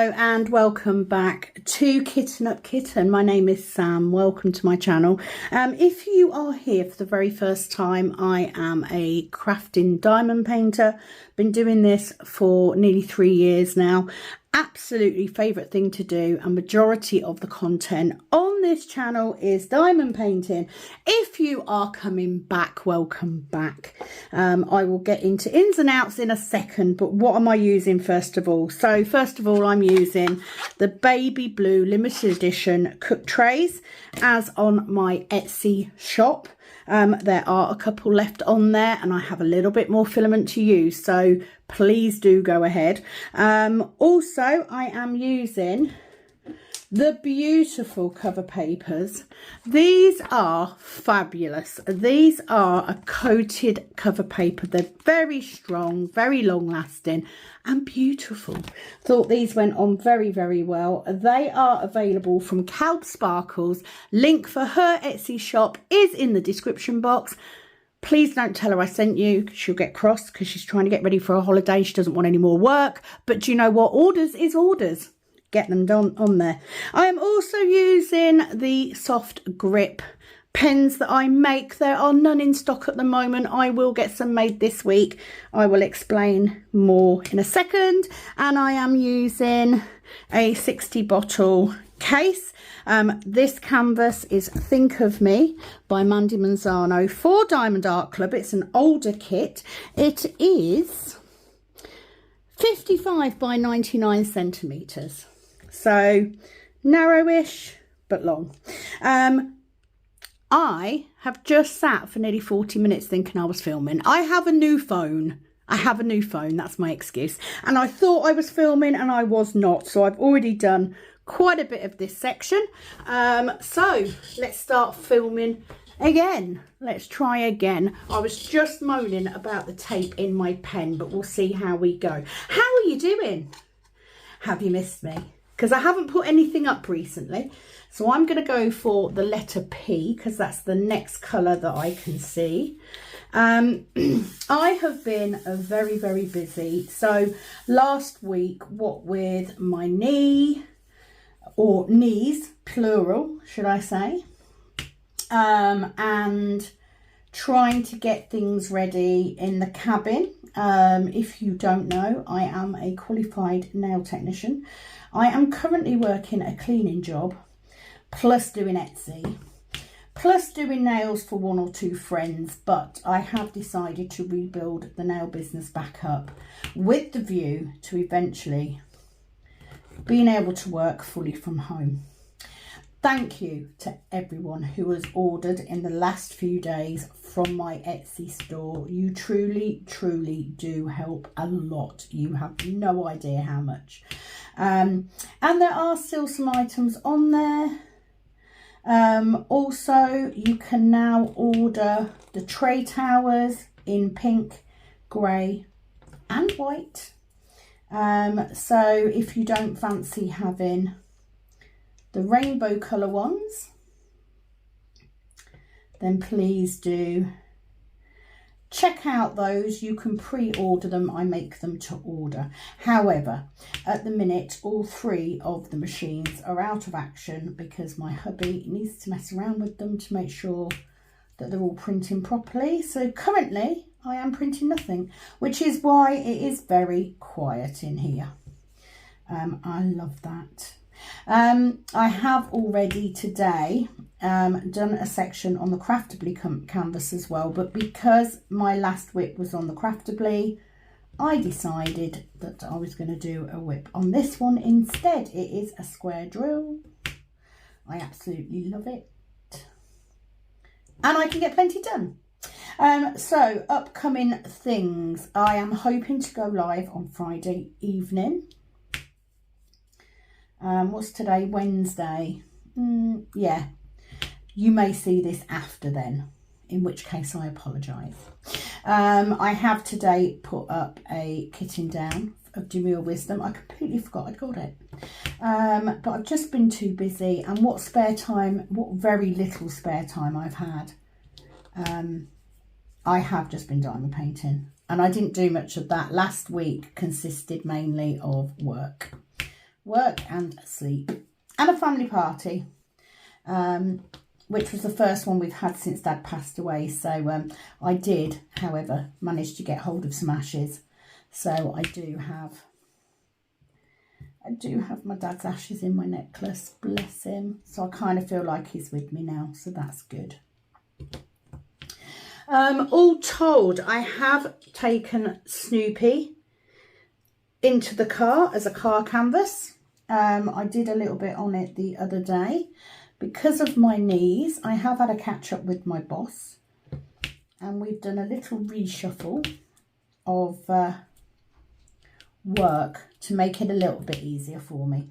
Hello and welcome back to Kitten Up Kitten. My name is Sam. Welcome to my channel. If you are here for the very first time, I am a crafting diamond painter. Been doing this for nearly 3 years now. Absolutely favourite thing to do, and majority of the content on this channel is diamond painting. If you are coming back, welcome back. I will get into ins and outs in a second, but what am I using first of all? So first of all, I'm using the baby blue limited edition cook trays as on my Etsy shop. There are a couple left on there and I have a little bit more filament to use, so please do go ahead. Also, I am using the beautiful cover papers. These are fabulous. These are a coated cover paper. They're very strong, very long lasting and beautiful. Thought these went on very, very well. They are available from Calb Sparkles. Link for her Etsy shop is in the description box. Please don't tell her I sent you. She'll get cross because she's trying to get ready for a holiday. She doesn't want any more work. But do you know what? Orders is orders. Get them done on there. I am also using the soft grip pens that I make. There are none in stock at the moment. I will get some made this week. I will explain more in a second. And I am using a 60 bottle case. This canvas is Think of Me by Mandy Manzano for Diamond Art Club. It's an older kit. It is 55 by 99 centimetres. So narrowish but long. I have just sat for nearly 40 minutes thinking I was filming. I have a new phone. That's my excuse. And I thought I was filming and I was not. So I've already done quite a bit of this section. So let's start filming again. Let's try again. I was just moaning about the tape in my pen, but we'll see how we go. How are you doing? Have you missed me? Because I haven't put anything up recently. So I'm going to go for the letter P because that's the next colour that I can see. I have been very, very busy. So last week, what with my knee, or knees, plural, should I say, and trying to get things ready in the cabin. If you don't know, I am a qualified nail technician. I am currently working a cleaning job, plus doing Etsy, plus doing nails for 1 or 2 friends, but I have decided to rebuild the nail business back up with the view to eventually being able to work fully from home. Thank you to everyone who has ordered in the last few days from my Etsy store. You truly, truly do help a lot. You have no idea how much. And there are still some items on there. Also, you can now order the tray towers in pink, grey and white. So if you don't fancy having the rainbow colour ones, then please do check out those. You can pre-order them. I make them to order. However, at the minute, all 3 of the machines are out of action because my hubby needs to mess around with them to make sure that they're all printing properly. So currently I am printing nothing, which is why it is very quiet in here. I love that. I have already today done a section on the Craftably canvas as well, but because my last whip was on the Craftably, I decided that I was going to do a whip on this one instead. It is a square drill. I absolutely love it, and I can get plenty done. So upcoming things, I am hoping to go live on Friday evening. What's today? Wednesday. Yeah, you may see this after then, in which case I apologise. I have today put up a kitting down of Demure Wisdom. I completely forgot I'd got it, but I've just been too busy, and what very little spare time I've had, I have just been diamond painting, and I didn't do much of that. Last week consisted mainly of work. work and sleep. And a family party, which was the first one we've had since Dad passed away. So I did, however, manage to get hold of some ashes. So I do have my dad's ashes in my necklace, bless him. So I kind of feel like he's with me now, so that's good. All told, I have taken Snoopy into the car as a car canvas. I did a little bit on it the other day. Because of my knees, I have had a catch up with my boss, and we've done a little reshuffle of work to make it a little bit easier for me.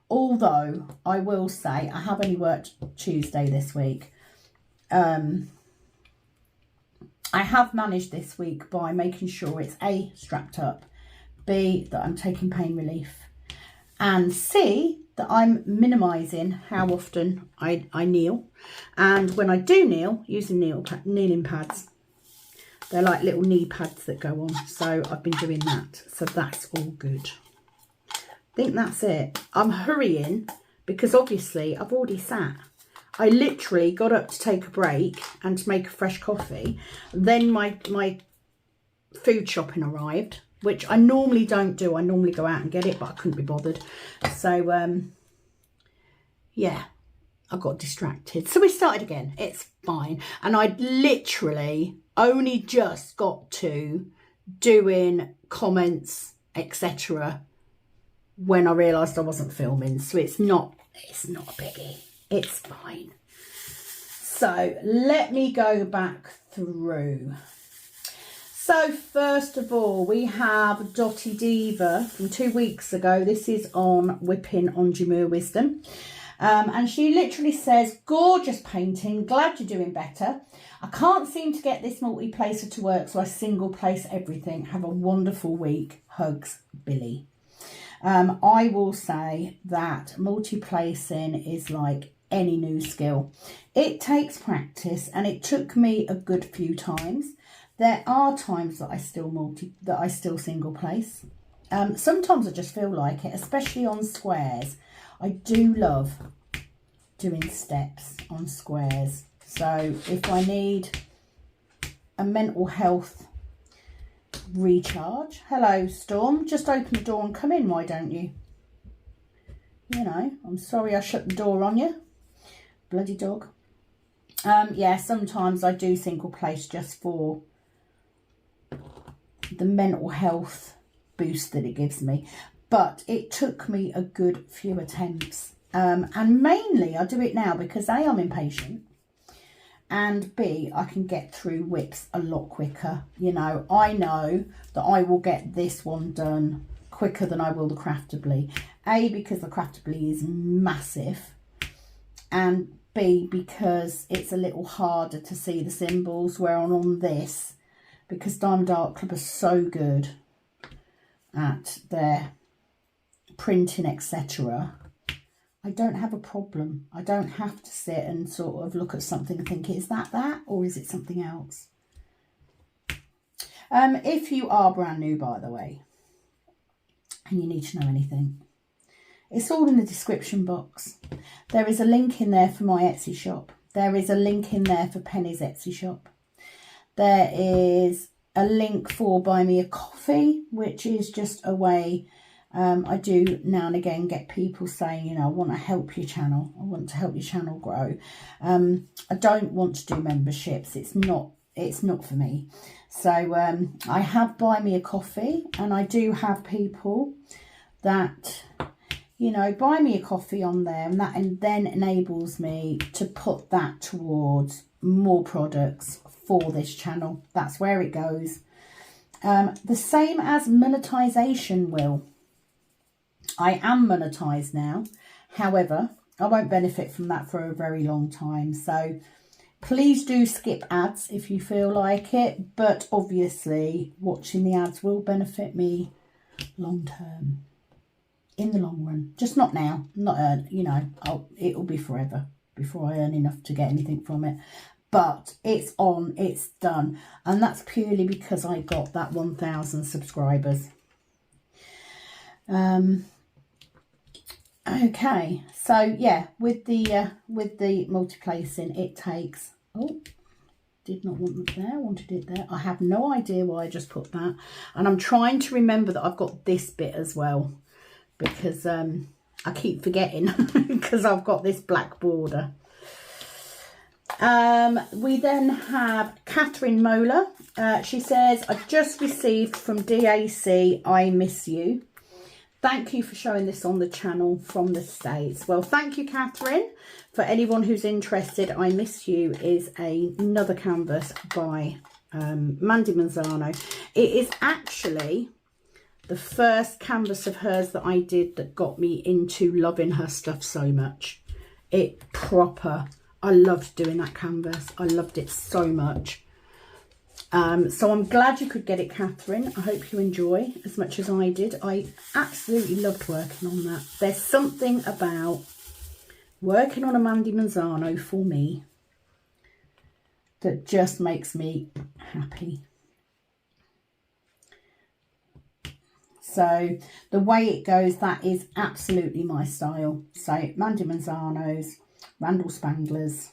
Although I will say I have only worked Tuesday this week. I have managed this week by making sure it's A, strapped up, B, that I'm taking pain relief, and C, that I'm minimising how often I kneel. And when I do kneel, using kneeling pads. They're like little knee pads that go on. So I've been doing that. So that's all good. I think that's it. I'm hurrying because obviously I've already sat. I literally got up to take a break and to make a fresh coffee. Then my food shopping arrived, which I normally don't do. I normally go out and get it, but I couldn't be bothered. So, yeah, I got distracted. So we started again. It's fine. And I'd literally only just got to doing comments, etc. when I realised I wasn't filming. So it's not a biggie. It's fine. So let me go back through. So first of all, we have Dotty Diva from 2 weeks ago. This is on Whipping on Demure Wisdom. And she literally says, gorgeous painting, glad you're doing better. I can't seem to get this multi-placer to work, so I single place everything. Have a wonderful week. Hugs, Billy. I will say that multi-placing is like any new skill. It takes practice, and it took me a good few times. There are times that I still single place. Sometimes I just feel like it, especially on squares. I do love doing steps on squares. So if I need a mental health recharge. Hello, Storm. Just open the door and come in, why don't you? You know, I'm sorry I shut the door on you. Bloody dog. Yeah, sometimes I do single place just for the mental health boost that it gives me. But it took me a good few attempts. And mainly I do it now because A, I'm impatient. And B, I can get through whips a lot quicker. You know, I know that I will get this one done quicker than I will the craftably. A, because the craftably is massive. And B, because it's a little harder to see the symbols. Where on this, because Diamond Art Club are so good at their printing, etc., I don't have a problem. I don't have to sit and sort of look at something and think, is that or is it something else? If you are brand new, by the way, and you need to know anything, it's all in the description box. There is a link in there for my Etsy shop. There is a link in there for Penny's Etsy shop. There is a link for Buy Me a Coffee, which is just a way. I do now and again get people saying, you know, I want to help your channel. I want to help your channel grow. I don't want to do memberships. It's not for me. So I have Buy Me a Coffee, and I do have people that, you know, buy me a coffee on there, and then enables me to put that towards more products for this channel. That's where it goes. The same as monetization will. I am monetized now. However, I won't benefit from that for a very long time. So please do skip ads if you feel like it. But obviously, watching the ads will benefit me long term. In the long run. Just not now. Not earn, you know, it'll be forever before I earn enough to get anything from it. But it's on, it's done. And that's purely because I got that 1,000 subscribers. Okay, so yeah, with the multi-placing, it takes, oh, did not want it there, wanted it there. I have no idea why I just put that. And I'm trying to remember that I've got this bit as well, because I keep forgetting because I've got this black border. We then have Catherine Mola. She says, I just received from DAC, I miss you. Thank you for showing this on the channel from the States. Well, thank you, Catherine. For anyone who's interested, I Miss You is another canvas by Mandy Manzano. It is actually the first canvas of hers that I did that got me into loving her stuff so much. I loved doing that canvas. I loved it so much. So I'm glad you could get it, Catherine. I hope you enjoy as much as I did. I absolutely loved working on that. There's something about working on a Mandy Manzano for me that just makes me happy. So the way it goes, that is absolutely my style. So Mandy Manzanos, Randall Spanglers,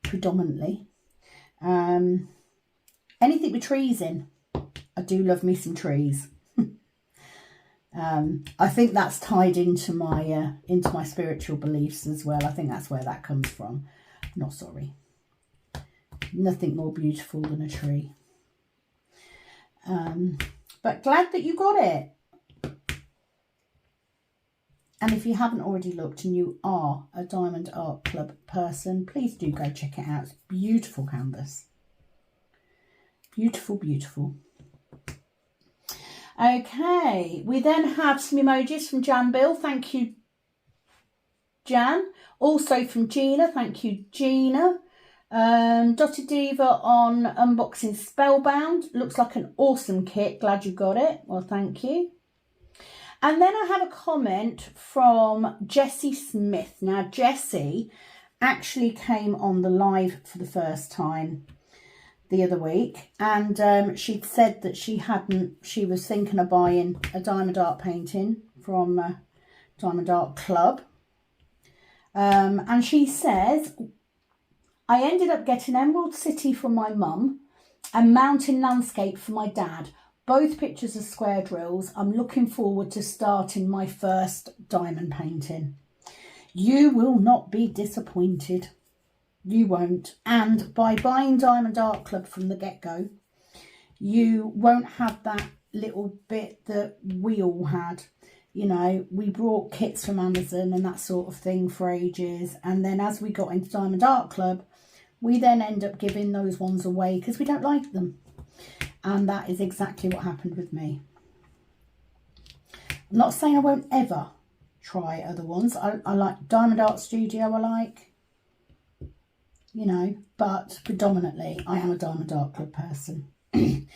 predominantly. Anything with trees in. I do love me some trees. I think that's tied into my spiritual beliefs as well. I think that's where that comes from. Not sorry. Nothing more beautiful than a tree. But glad that you got it. And if you haven't already looked and you are a Diamond Art Club person, please do go check it out. It's a beautiful canvas. Beautiful, beautiful. Okay, we then have some emojis from Jan Bill. Thank you, Jan. Also from Gina. Thank you, Gina. Dotted Diva on unboxing Spellbound. Looks like an awesome kit. Glad you got it. Well, thank you. And then I have a comment from Jessie Smith. Now, Jessie actually came on the live for the first time the other week, and she'd said that she was thinking of buying a diamond art painting from Diamond Art Club. And she says, I ended up getting Emerald City for my mum and Mountain Landscape for my dad. Both pictures are square drills. I'm looking forward to starting my first diamond painting. You will not be disappointed. You won't. And by buying Diamond Art Club from the get-go, you won't have that little bit that we all had. You know, we brought kits from Amazon and that sort of thing for ages. And then as we got into Diamond Art Club, we then end up giving those ones away because we don't like them. And that is exactly what happened with me. I'm not saying I won't ever try other ones. I like Diamond Art Studio, I like, you know, but predominantly I am a Diamond Art Club person. And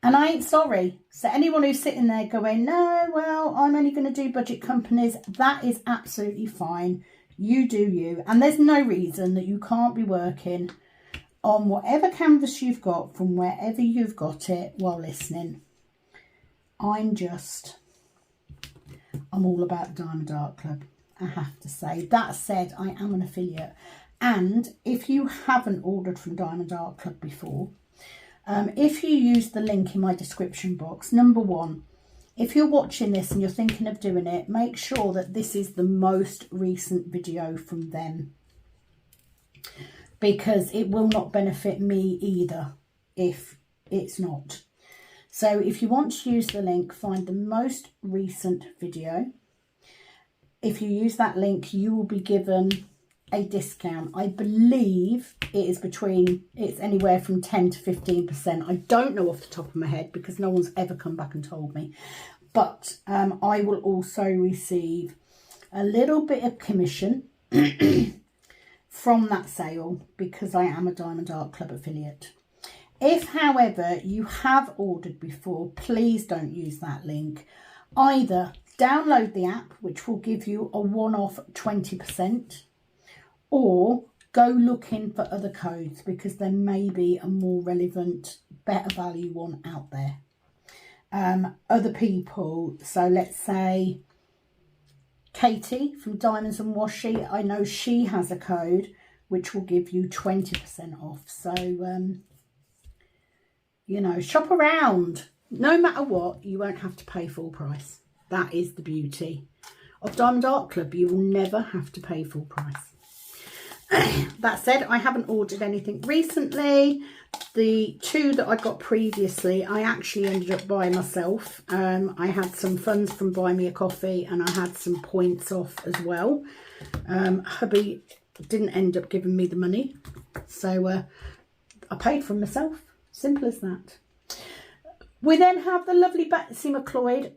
I ain't sorry. So anyone who's sitting there going, no, well, I'm only going to do budget companies, that is absolutely fine. You do you. And there's no reason that you can't be working on whatever canvas you've got from wherever you've got it while listening. I'm all about Diamond Art Club, I have to say. That said, I am an affiliate. And if you haven't ordered from Diamond Art Club before, if you use the link in my description box, number one, if you're watching this and you're thinking of doing it, make sure that this is the most recent video from them, because it will not benefit me either if it's not. So if you want to use the link, find the most recent video. If you use that link, you will be given a discount. I believe it's anywhere from 10 to 15%. I don't know off the top of my head because no one's ever come back and told me. But I will also receive a little bit of commission from that sale because I am a Diamond Art Club affiliate. If, however, you have ordered before, please don't use that link. Either download the app, which will give you a one-off 20%, or go looking for other codes because there may be a more relevant, better value one out there. Other people, so let's say Katie from Diamonds and Washi, I know she has a code which will give you 20% off. So, you know, shop around. No matter what, you won't have to pay full price. That is the beauty of Diamond Art Club. You will never have to pay full price. That said, I haven't ordered anything recently. The two that I got previously, I actually ended up buying myself. I had some funds from Buy Me a Coffee and I had some points off as well. Hubby didn't end up giving me the money, so I paid for myself. Simple as that. We then have the lovely Betsy McLeod,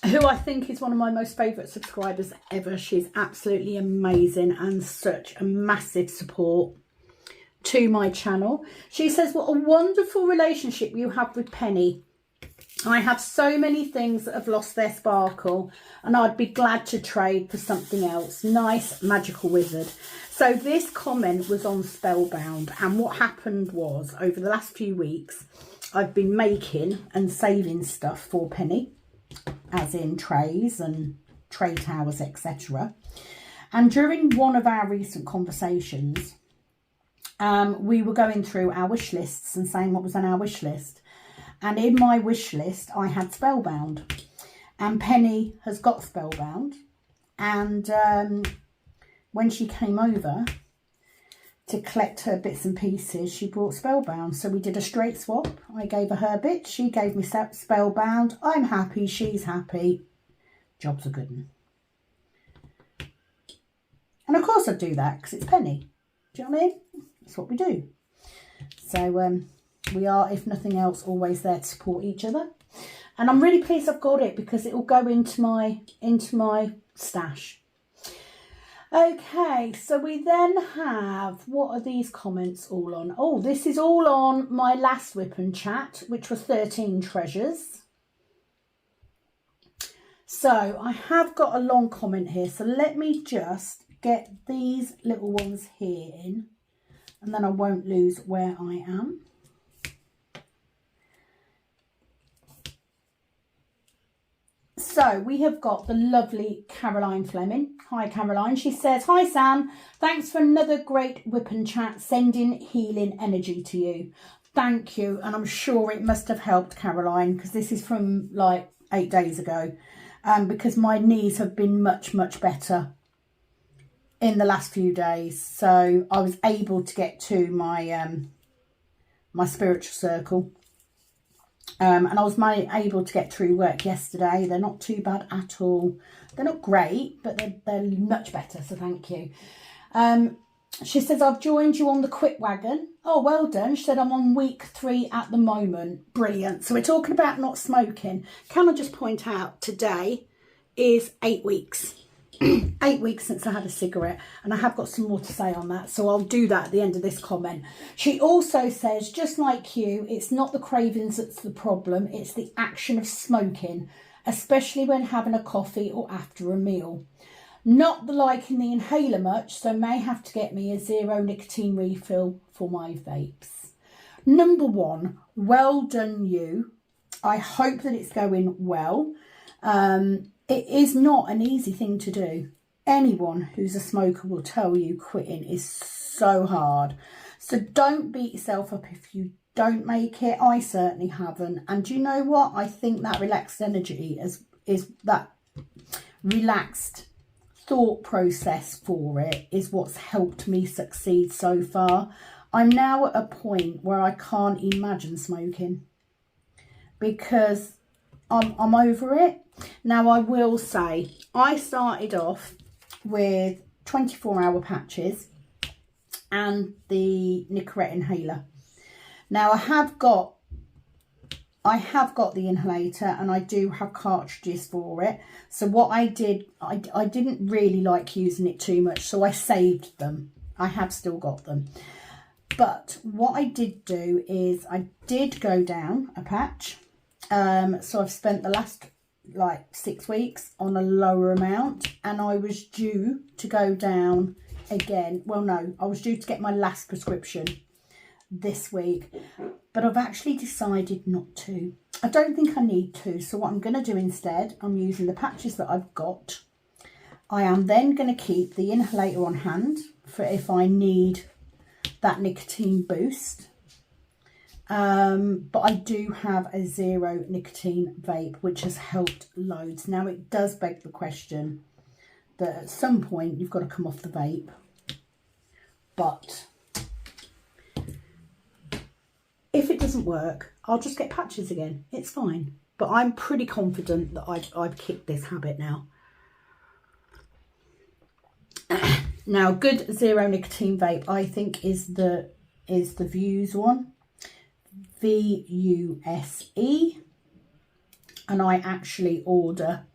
who I think is one of my most favourite subscribers ever. She's absolutely amazing and such a massive support to my channel. She says, what a wonderful relationship you have with Penny. I have so many things that have lost their sparkle and I'd be glad to trade for something else. Nice magical wizard. So this comment was on Spellbound, and what happened was over the last few weeks I've been making and saving stuff for Penny, as in trays and tray towers, etc. And during one of our recent conversations, we were going through our wish lists and saying what was on our wish list. And in my wish list, I had Spellbound. And Penny has got Spellbound. And when she came over to collect her bits and pieces, she brought Spellbound. So we did a straight swap. I gave her bit. She gave me Spellbound. I'm happy. She's happy. Job's a good one. And of course I'd do that because it's Penny. Do you know what I mean? That's what we do. So we are, if nothing else, always there to support each other. And I'm really pleased I've got it because it will go into my stash. Okay, so we then have, what are these comments all on? Oh, this is all on my last Wip and Chat, which was 13 treasures. So I have got a long comment here. So let me just get these little ones here in, and then I won't lose where I am. So we have got the lovely Caroline Fleming. Hi, Caroline. She says, hi, Sam. Thanks for another great Wip and Chat. Sending healing energy to you. Thank you. And I'm sure it must have helped, Caroline, because this is from like 8 days ago. Because my knees have been much, much better in the last few days. So I was able to get to my my spiritual circle. And I was able to get through work yesterday. They're not too bad at all. They're not great, but they're much better, so thank you. She says, I've joined you on the Quit Wagon. Oh, well done. She said, I'm on week 3 at the moment. Brilliant. So we're talking about not smoking. Can I just point out, today is 8 weeks. 8 weeks since I had a cigarette, and I have got some more to say on that, so I'll do that at the end of this comment. She also says, just like you, it's not the cravings that's the problem, it's the action of smoking, especially when having a coffee or after a meal. Not the liking the inhaler much, so may have to get me a 0 nicotine refill for my vapes. Number 1, well done you. I hope that it's going well. It is not an easy thing to do. Anyone who's a smoker will tell you quitting is so hard. So don't beat yourself up if you don't make it. I certainly haven't. And do you know what? I think that relaxed energy is that relaxed thought process for it is what's helped me succeed so far. I'm now at a point where I can't imagine smoking because I'm over it. Now, I will say, I started off with 24-hour patches and the Nicorette inhaler. Now, I have got the inhalator and I do have cartridges for it. So what I did, I didn't really like using it too much, so I saved them. I have still got them. But what I did do is I did go down a patch. So I've spent the last like 6 weeks on a lower amount, and I was due to go down again. Well, no, I was due to get my last prescription this week, but I've actually decided not to. I don't think I need to, so what I'm going to do instead, I'm using the patches that I've got. I am then going to keep the inhalator on hand for if I need that nicotine boost. But I do have a 0 nicotine vape, which has helped loads. Now, it does beg the question that at some point you've got to come off the vape. But if it doesn't work, I'll just get patches again. It's fine. But I'm pretty confident that I've kicked this habit now. Now, good 0 nicotine vape, I think, is the Vuse one, VUSE, and I actually order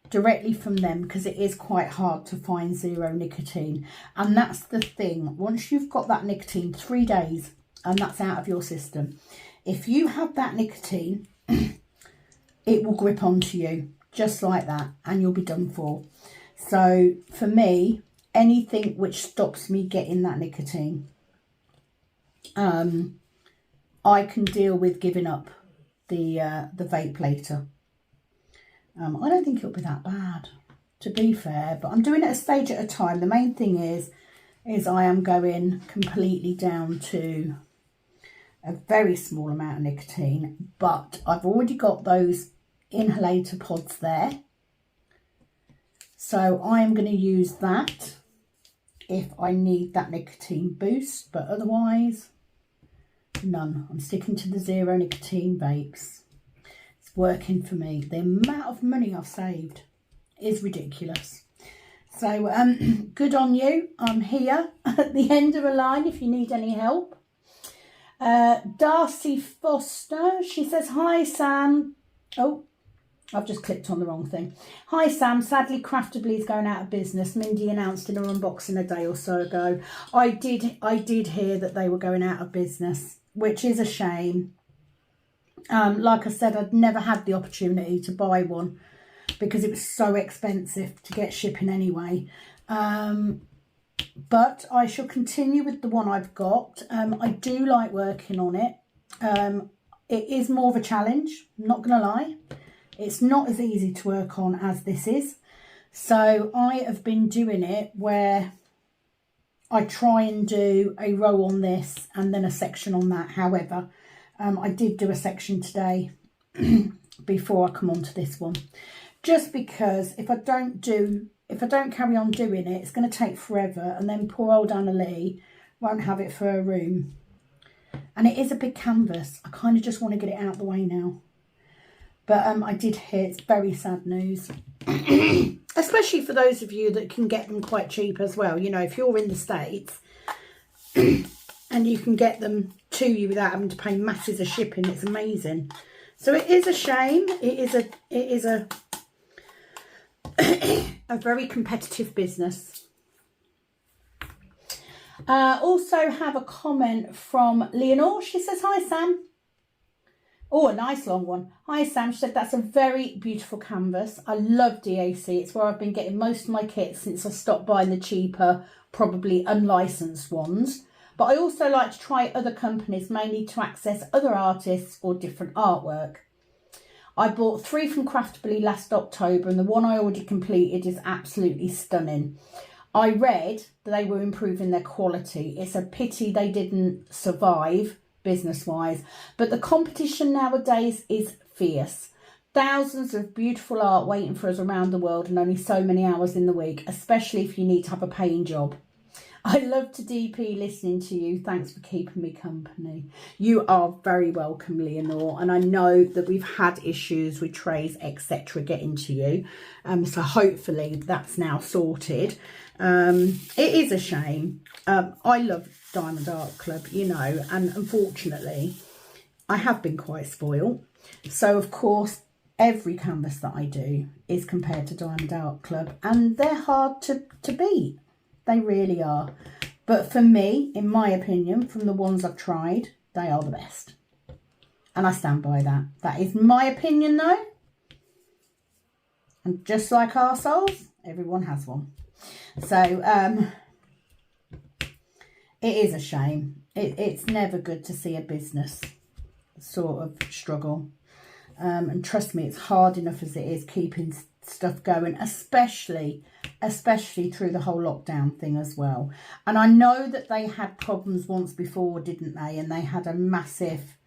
directly from them because it is quite hard to find 0 nicotine. And that's the thing, once you've got that nicotine, 3 days, and that's out of your system. If you have that nicotine, it will grip onto you just like that, and you'll be done for. So for me, anything which stops me getting that nicotine, I can deal with giving up the vape later. I don't think it'll be that bad, to be fair, but I'm doing it a stage at a time. The main thing is I am going completely down to a very small amount of nicotine, but I've already got those inhalator pods there. So I am going to use that if I need that nicotine boost, but otherwise, none. I'm sticking to the 0 nicotine vapes. It's working for me. The amount of money I've saved is ridiculous. So good on you. I'm here at the end of a line if you need any help. Darcy Foster, she says, hi Sam. Oh, I've just clicked on the wrong thing. Hi Sam, sadly Craftably is going out of business. Mindy announced in her unboxing a day or so ago. I did hear that they were going out of business, which is a shame. Like I said, I'd never had the opportunity to buy one because it was so expensive to get shipping anyway. But I shall continue with the one I've got. I do like working on it. It is more of a challenge, I'm not going to lie. It's not as easy to work on as this is. So I have been doing it where I try and do a row on this and then a section on that. However, I did do a section today before I come on to this one. Just because if I don't carry on doing it, it's going to take forever, and then poor old Anna Lee won't have it for her room. And it is a big canvas. I kind of just want to get it out of the way now. But I did hear it's very sad news. Especially for those of you that can get them quite cheap as well. You know, if you're in the States and you can get them to you without having to pay masses of shipping, it's amazing. So it is a shame. It is a a very competitive business. Also have a comment from Leonore. She says, hi Sam. Oh, a nice long one. Hi Sam, she said, that's a very beautiful canvas. I love DAC. It's where I've been getting most of my kits since I stopped buying the cheaper, probably unlicensed ones. But I also like to try other companies, mainly to access other artists or different artwork. I bought 3 from Craftably last October, and the one I already completed is absolutely stunning. I read that they were improving their quality. It's a pity they didn't survive business-wise, but the competition nowadays is fierce. Thousands of beautiful art waiting for us around the world, and only so many hours in the week, especially if you need to have a paying job. I love to DP listening to you. Thanks for keeping me company. You are very welcome, Leonore. And I know that we've had issues with trays, etc. getting to you. So hopefully that's now sorted. It is a shame. I love Diamond Art Club, you know, and unfortunately I have been quite spoiled. So of course, every canvas that I do is compared to Diamond Art Club, and they're hard to beat. They really are. But for me, in my opinion, from the ones I've tried, they are the best. And I stand by that. That is my opinion though. And just like arseholes, everyone has one. So, it is a shame. It's never good to see a business sort of struggle. And trust me, it's hard enough as it is keeping stuff going, especially through the whole lockdown thing as well. And I know that they had problems once before, didn't they? And they had a massive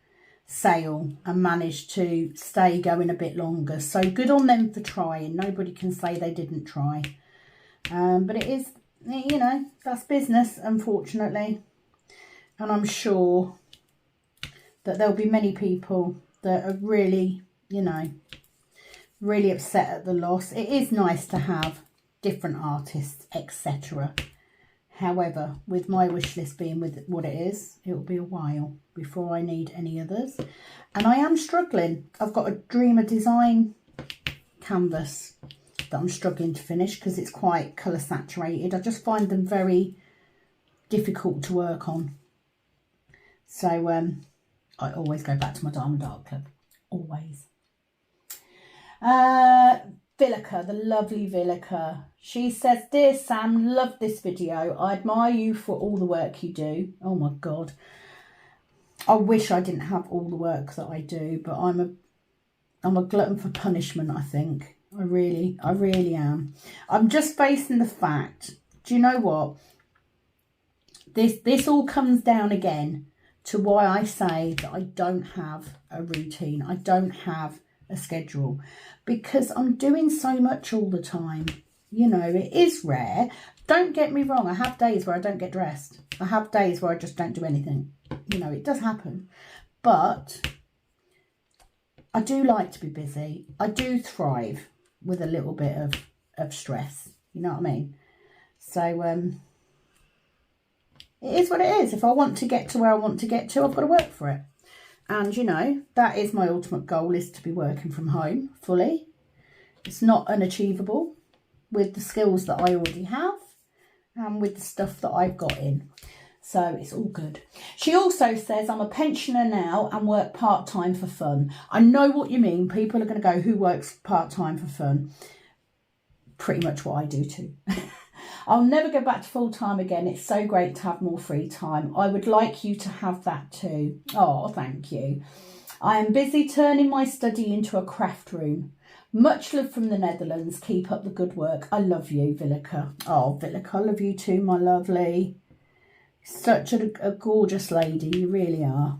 sale and managed to stay going a bit longer. So good on them for trying. Nobody can say they didn't try. But it is, you know, that's business, unfortunately. And I'm sure that there'll be many people that are really, you know, really upset at the loss. It is nice to have different artists, etc. However, with my wish list being with what it is, it will be a while before I need any others. And I am struggling. I've got a Dreamer Design canvas that I'm struggling to finish because it's quite colour saturated. I just find them very difficult to work on. So I always go back to my Diamond Art Club. Always. Villica, the lovely Villica. She says, "Dear Sam, love this video. I admire you for all the work you do." Oh my God. I wish I didn't have all the work that I do, but I'm a glutton for punishment, I think. I really am. I'm just facing the fact, do you know what? This all comes down again to why I say that I don't have a routine. I don't have a schedule because I'm doing so much all the time. You know, it is rare. Don't get me wrong. I have days where I don't get dressed. I have days where I just don't do anything. You know, it does happen. But I do like to be busy. I do thrive with a little bit of stress. You know what I mean? So, it is what it is. If I want to get to where I want to get to, I've got to work for it. And, you know, that is my ultimate goal, is to be working from home fully. It's not unachievable with the skills that I already have and with the stuff that I've got in. So it's all good. She also says, "I'm a pensioner now and work part-time for fun." I know what you mean. People are going to go, who works part-time for fun? Pretty much what I do too. I'll never go back to full-time again. It's so great to have more free time. I would like you to have that too. Oh, thank you. I am busy turning my study into a craft room. Much love from the Netherlands. Keep up the good work. I love you, Villica. Oh, Villica, I love you too, my lovely. Such a gorgeous lady. You really are.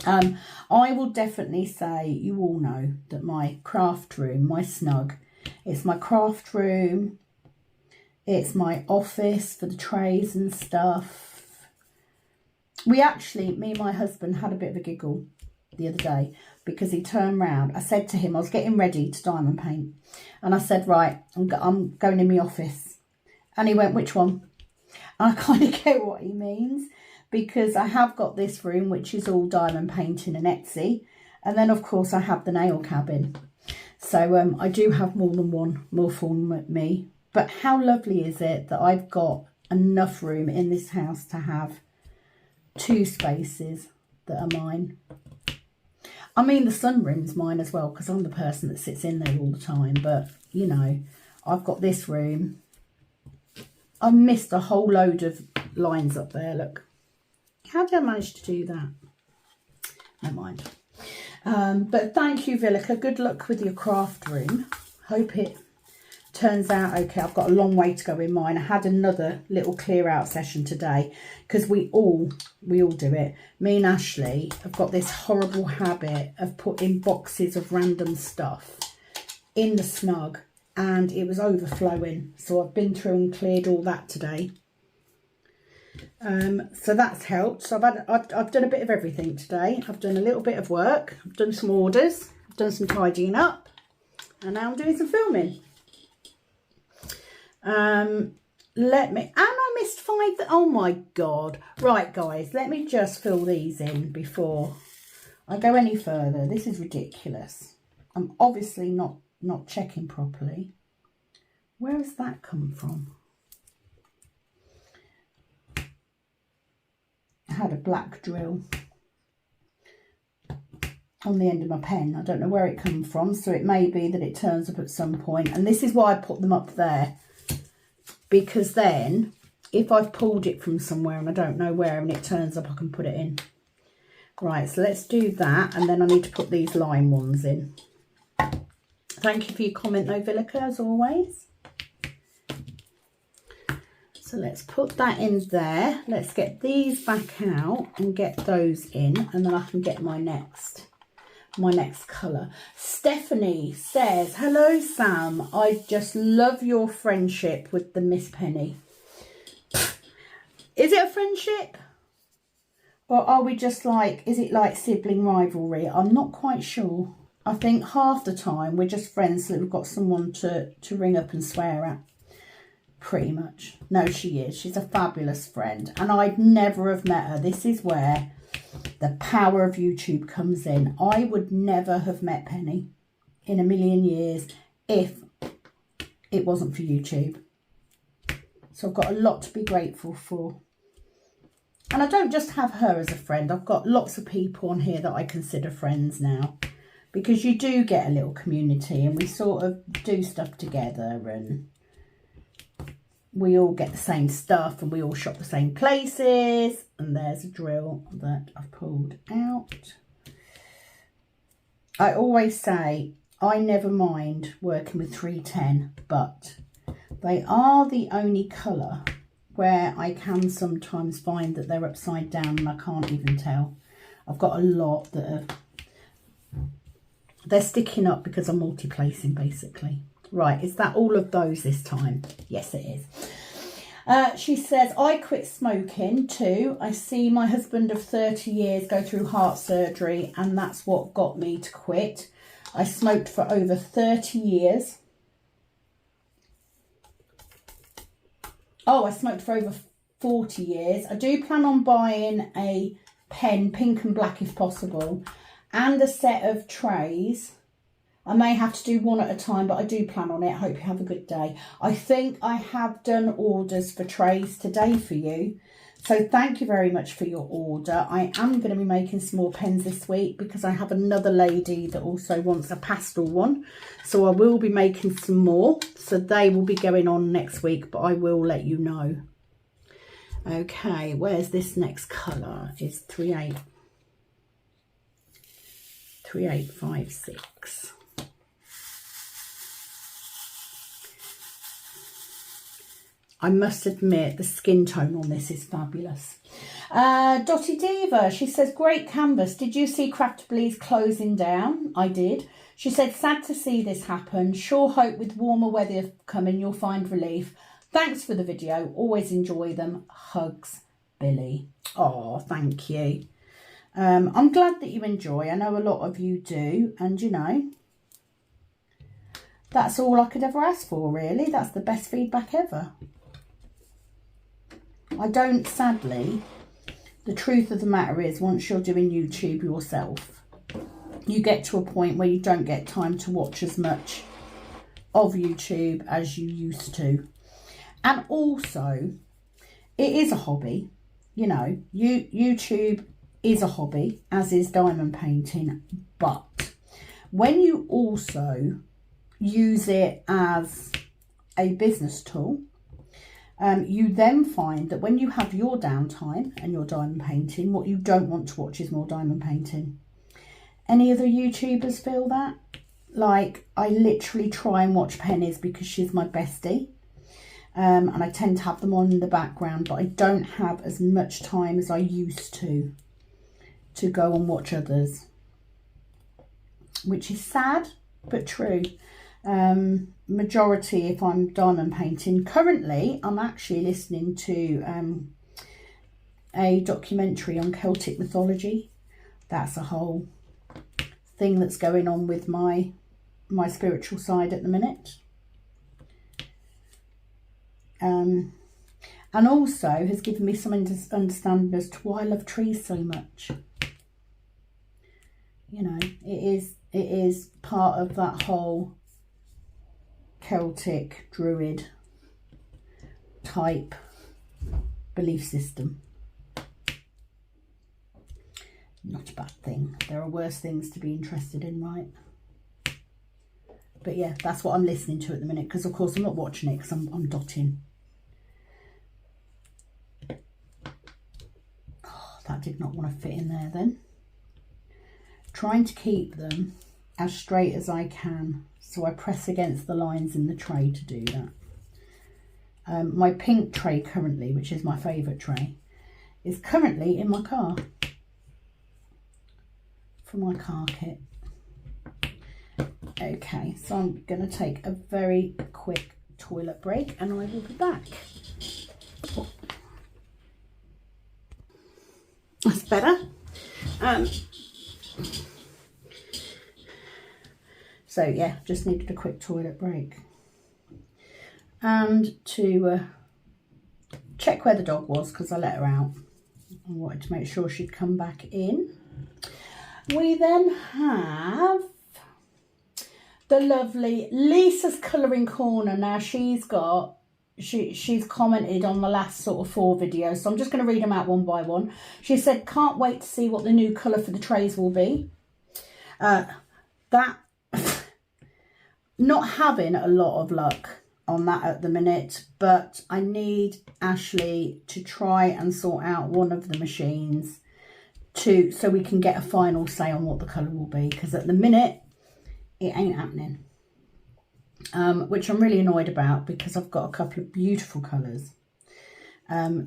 I will definitely say, you all know that my craft room, my snug, it's my craft room. It's my office for the trays and stuff. We actually, me and my husband, had a bit of a giggle the other day because he turned round. I said to him, I was getting ready to diamond paint. And I said, right, I'm going in my office. And he went, which one? And I kind of get what he means because I have got this room, which is all diamond painting and Etsy. And then, of course, I have the nail cabin. So I do have more than one, more for me. But how lovely is it that I've got enough room in this house to have two spaces that are mine. I mean, the sunroom's mine as well because I'm the person that sits in there all the time. But, you know, I've got this room. I missed a whole load of lines up there, look. How did I manage to do that? Never mind. But thank you, Villica. Good luck with your craft room. Hope it turns out okay. I've got a long way to go in mine. I had another little clear out session today because we all do it. Me and Ashley have got this horrible habit of putting boxes of random stuff in the snug, and it was overflowing. So I've been through and cleared all that today. So that's helped. So I've done a bit of everything today. I've done a little bit of work. I've done some orders. I've done some tidying up, and now I'm doing some filming. And I missed 5. Oh my God. Right, guys, let me just fill these in before I go any further. This is ridiculous. I'm obviously not checking properly. Where has that come from? I had a black drill on the end of my pen. I don't know where it comes from, so it may be that it turns up at some point. And this is why I put them up there, because then if I've pulled it from somewhere and I don't know where and it turns up, I can put it in. Right, so let's do that, and then I need to put these lime ones in. Thank you for your comment though, Villica, as always. So let's put that in there. Let's get these back out and get those in, and then I can get my next colour. Stephanie says, hello Sam, I just love your friendship with the Miss Penny. Is it a friendship? Or are we just like, is it like sibling rivalry? I'm not quite sure. I think half the time we're just friends so that we've got someone to ring up and swear at. Pretty much. No, she is. She's a fabulous friend. And I'd never have met her. This is where the power of YouTube comes in. I would never have met Penny in a million years if it wasn't for YouTube. So I've got a lot to be grateful for. And I don't just have her as a friend. I've got lots of people on here that I consider friends now. Because you do get a little community and we sort of do stuff together and we all get the same stuff and we all shop the same places. And there's a drill that I've pulled out. I always say I never mind working with 310, but they are the only colour where I can sometimes find that they're upside down and I can't even tell. I've got a lot that are, they're sticking up because I'm multi-placing basically. Right, is that all of those this time? Yes, it is. She says, I quit smoking too. I see my husband of 30 years go through heart surgery and that's what got me to quit. I smoked for over 30 years. Oh, I smoked for over 40 years. I do plan on buying a pen, pink and black if possible, and a set of trays. I may have to do one at a time, but I do plan on it. I hope you have a good day. I think I have done orders for trays today for you. So thank you very much for your order. I am going to be making some more pens this week because I have another lady that also wants a pastel one. So I will be making some more. So they will be going on next week, but I will let you know. Okay, where's this next colour? It's 3856. I must admit the skin tone on this is fabulous. Dotty Diva, she says, great canvas. Did you see Craftably's closing down? I did. She said, sad to see this happen. Sure hope with warmer weather coming you'll find relief. Thanks for the video. Always enjoy them. Hugs, Billy. Oh, thank you. I'm glad that you enjoy. I know a lot of you do. And, you know, that's all I could ever ask for, really. That's the best feedback ever. I don't, sadly, the truth of the matter is once you're doing YouTube yourself, you get to a point where you don't get time to watch as much of YouTube as you used to. And also, it is a hobby. You know, YouTube is a hobby, as is diamond painting. But when you also use it as a business tool, you then find that when you have your downtime and your diamond painting, what you don't want to watch is more diamond painting. Any other YouTubers feel that? Like, I literally try and watch Penni's because she's my bestie. And I tend to have them on in the background, but I don't have as much time as I used to go and watch others. Which is sad, but true. Majority if I'm diamond painting. Currently I'm actually listening to a documentary on Celtic mythology. That's a whole thing that's going on with my spiritual side at the minute. And also has given me some understanding as to why I love trees so much. You know, it is part of that whole Celtic druid type belief system. Not a bad thing. There are worse things to be interested in, right? But yeah, that's what I'm listening to at the minute, because of course I'm not watching it because I'm dotting. that did not want to fit in there then. Trying to keep them as straight as I can, so I press against the lines in the tray to do that. My pink tray currently, which is my favourite tray, is currently in my car for my car kit. Okay, so I'm going to take a very quick toilet break and I will be back. That's better. So yeah, just needed a quick toilet break. And to check where the dog was, because I let her out. I wanted to make sure she'd come back in. We then have the lovely Lisa's Colouring Corner. Now she's commented on the last sort of 4 videos, so I'm just going to read them out one by one. She said, can't wait to see what the new colour for the trays will be. Not having a lot of luck on that at the minute, but I need Ashley to try and sort out one of the machines so we can get a final say on what the colour will be, because at the minute it ain't happening, which I'm really annoyed about, because I've got a couple of beautiful colours.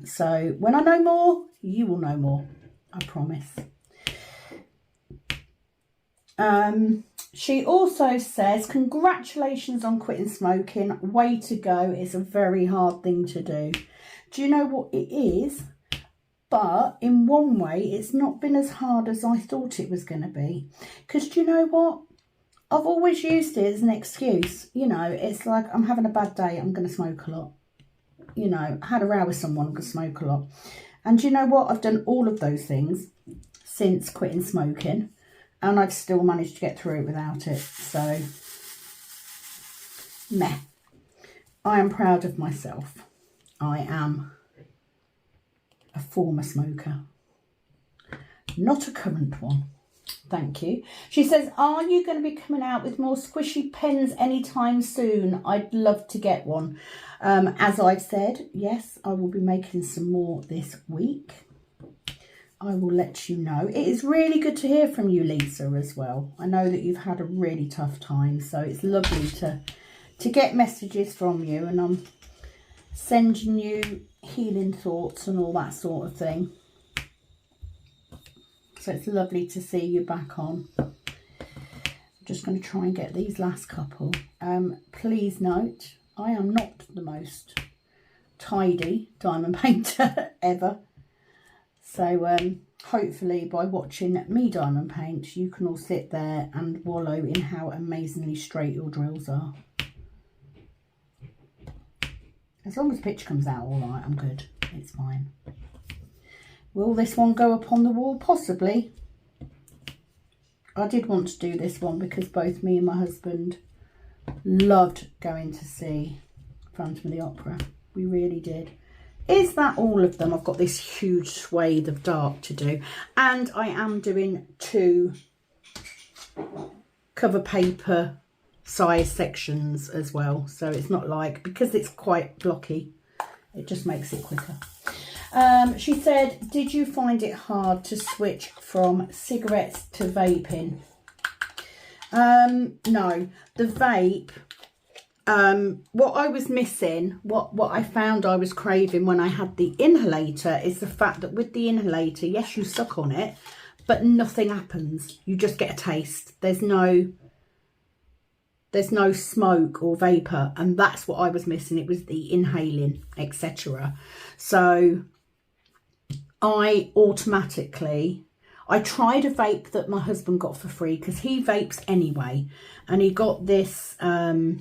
So when I know more, you will know more, I promise. She also says, congratulations on quitting smoking. Way to go. It's a very hard thing to do. Do you know what it is? But in one way, it's not been as hard as I thought it was going to be. Because do you know what? I've always used it as an excuse. You know, it's like, I'm having a bad day, I'm going to smoke a lot. You know, I had a row with someone, I'm going to smoke a lot. And do you know what? I've done all of those things since quitting smoking. And I've still managed to get through it without it. So, meh. I am proud of myself. I am a former smoker. Not a current one. Thank you. She says, are you going to be coming out with more squishy pens anytime soon? I'd love to get one. As I've said, yes, I will be making some more this week. I will let you know. It is really good to hear from you, Lisa, as well. I know that you've had a really tough time, so it's lovely to get messages from you, and I'm sending you healing thoughts and all that sort of thing. So it's lovely to see you back on. I'm just going to try and get these last couple. Please note, I am not the most tidy diamond painter ever. So hopefully by watching me diamond paint, you can all sit there and wallow in how amazingly straight your drills are. As long as the picture comes out all right, I'm good. It's fine. Will this one go up on the wall? Possibly. I did want to do this one because both me and my husband loved going to see Phantom of the Opera. We really did. Is that all of them? I've got this huge swathe of dark to do, and I am doing 2 cover paper size sections as well, so it's not like, because it's quite blocky, it just makes it quicker. She said, did you find it hard to switch from cigarettes to vaping? No, the vape, what I was missing, what I found I was craving when I had the inhalator, is the fact that with the inhalator, yes, you suck on it, but nothing happens. You just get a taste. There's no smoke or vapor, and that's what I was missing. It was the inhaling, etc. So I tried a vape that my husband got for free, because he vapes anyway, and he got this vape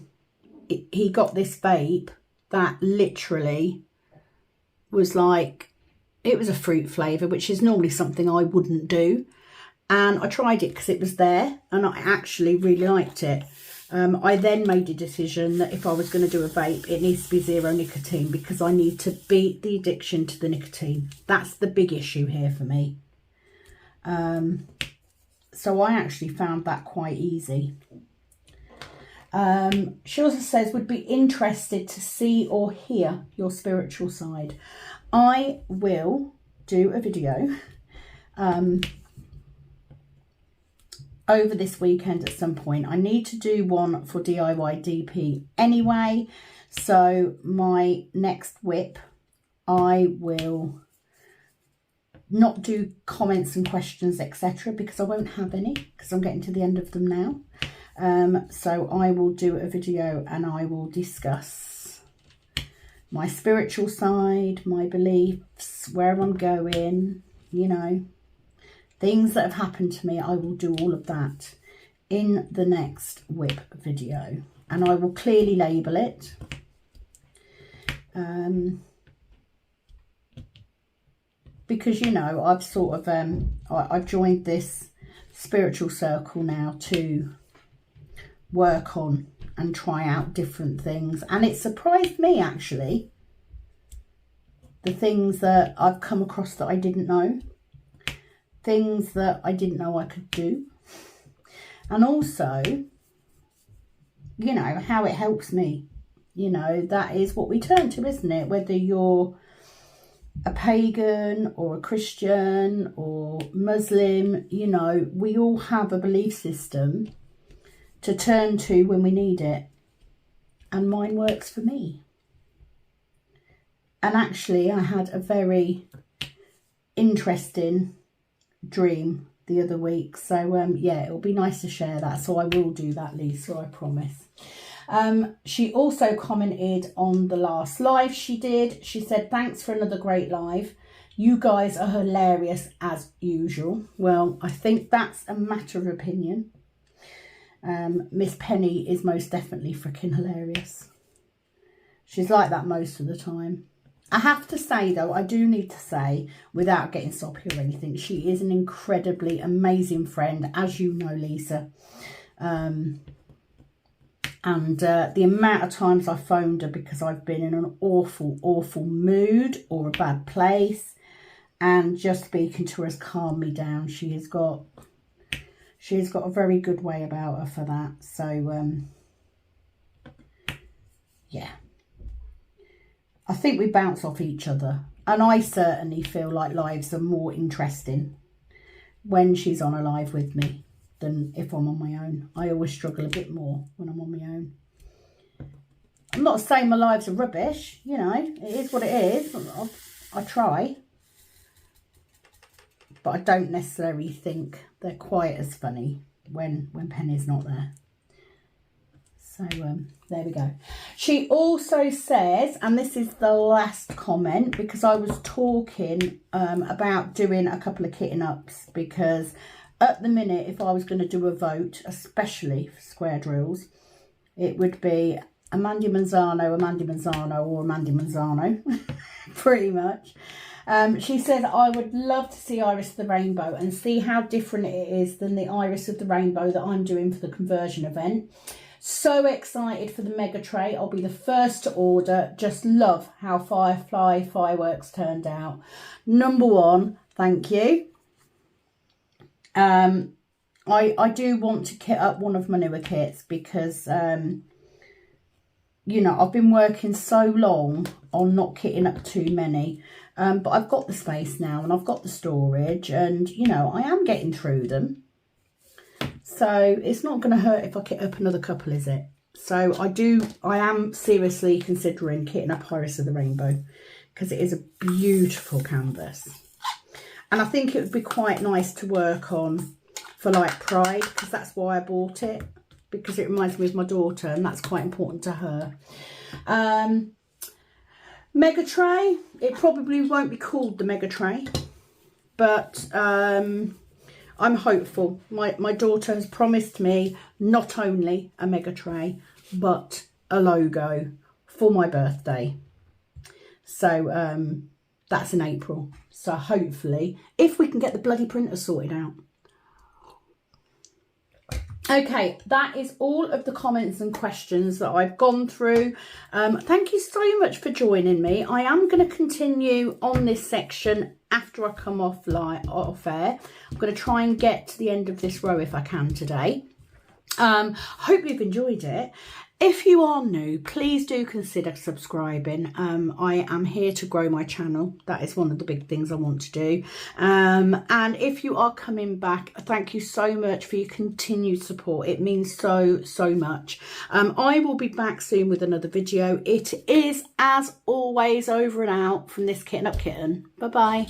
that literally was like, it was a fruit flavour, which is normally something I wouldn't do. And I tried it because it was there, and I actually really liked it. I then made a decision that if I was going to do a vape, it needs to be 0 nicotine, because I need to beat the addiction to the nicotine. That's the big issue here for me. So I actually found that quite easy. She also says, would be interested to see or hear your spiritual side. I will do a video over this weekend at some point. I need to do one for DIY DP anyway. So my next whip, I will not do comments and questions, etc., because I won't have any, because I'm getting to the end of them now. So I will do a video and I will discuss my spiritual side, my beliefs, where I'm going, you know, things that have happened to me. I will do all of that in the next whip video, and I will clearly label it. Because, you know, I've sort of I've joined this spiritual circle now to work on and try out different things, and it surprised me actually, the things that I've come across that I didn't know, things that I didn't know I could do, and also, you know, how it helps me. You know, that is what we turn to, isn't it? Whether you're a pagan or a Christian or Muslim, you know, we all have a belief system to turn to when we need it. And mine works for me. And actually, I had a very interesting dream the other week. So, yeah, it'll be nice to share that. So I will do that, Lisa, I promise. She also commented on the last live she did. She said, thanks for another great live. You guys are hilarious as usual. Well, I think that's a matter of opinion. Miss Penny is most definitely freaking hilarious. She's like that most of the time. I have to say, though, I do need to say, without getting soppy or anything, she is an incredibly amazing friend, as you know, Lisa. And the amount of times I phoned her because I've been in an awful, awful mood or a bad place, and just speaking to her has calmed me down. She has got a very good way about her for that. So, yeah. I think we bounce off each other. And I certainly feel like lives are more interesting when she's on a live with me than if I'm on my own. I always struggle a bit more when I'm on my own. I'm not saying my lives are rubbish, you know, it is what it is. I try. But I don't necessarily think they're quite as funny when Penny's not there. So, there we go. She also says, and this is the last comment, because I was talking about doing a couple of kitten ups, because at the minute, if I was going to do a vote, especially for square drills, it would be Amanda Manzano, or Amanda Manzano, pretty much. She said, I would love to see Iris of the Rainbow and see how different it is than the Iris of the Rainbow that I'm doing for the conversion event. So excited for the mega tray. I'll be the first to order. Just love how Firefly fireworks turned out. Number one, thank you. I do want to kit up one of my newer kits because, you know, I've been working so long on not kitting up too many. But I've got the space now and I've got the storage and, you know, I am getting through them. So it's not going to hurt if I kit up another couple, is it? So I am seriously considering kitting up Iris of the Rainbow because it is a beautiful canvas. And I think it would be quite nice to work on for like Pride, because that's why I bought it, because it reminds me of my daughter and that's quite important to her. Mega tray, it probably won't be called the mega tray, but I'm hopeful. My daughter has promised me not only a mega tray, but a logo for my birthday. So that's in April. So hopefully, if we can get the bloody printer sorted out. Okay, that is all of the comments and questions that I've gone through. Thank you so much for joining me. I am going to continue on this section after I come off air. I'm going to try and get to the end of this row if I can today. Hope you've enjoyed it. If you are new, please do consider subscribing. I am here to grow my channel. That is one of the big things I want to do. And if you are coming back, thank you so much for your continued support. It means so much. I will be back soon with another video. It is, as always, over and out from this Kitten Up Kitten. Bye bye.